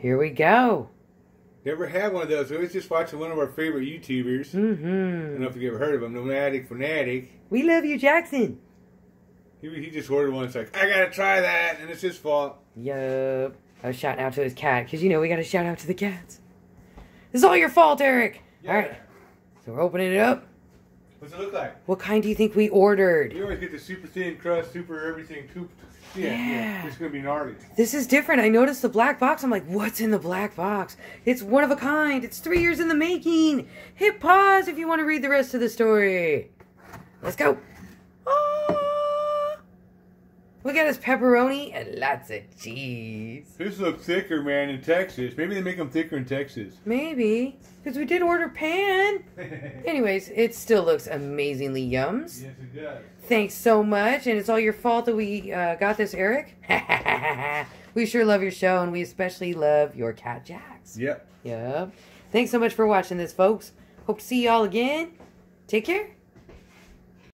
Here we go. Never had one of those. I was just watching one of our favorite YouTubers. Mm-hmm. I don't know if you ever heard of him. Nomadic Fanatic. We love you, Jackson. He just ordered one. It's like, I gotta try that, and it's his fault. Yup. I was shouting out to his cat, because, you know, we got to shout out to the cats. This is all your fault, Eric. Yeah. All right. So we're opening it up. What's it look like? What kind do you think we ordered? You always get the super thin crust, super everything. Yeah. It's gonna be gnarly. This is different. I noticed the black box. I'm like, what's in the black box? It's one of a kind. It's 3 years in the making. Hit pause if you want to read the rest of the story. Let's go. We got his pepperoni and lots of cheese. This looks thicker, man, in Texas. Maybe they make them thicker in Texas. Maybe. Because we did order pan. Anyways, it still looks amazingly yums. Yes, it does. Thanks so much. And it's all your fault that we got this, Eric. We sure love your show, and we especially love your cat, Jax. Yep. Yep. Thanks so much for watching this, folks. Hope to see y'all again. Take care.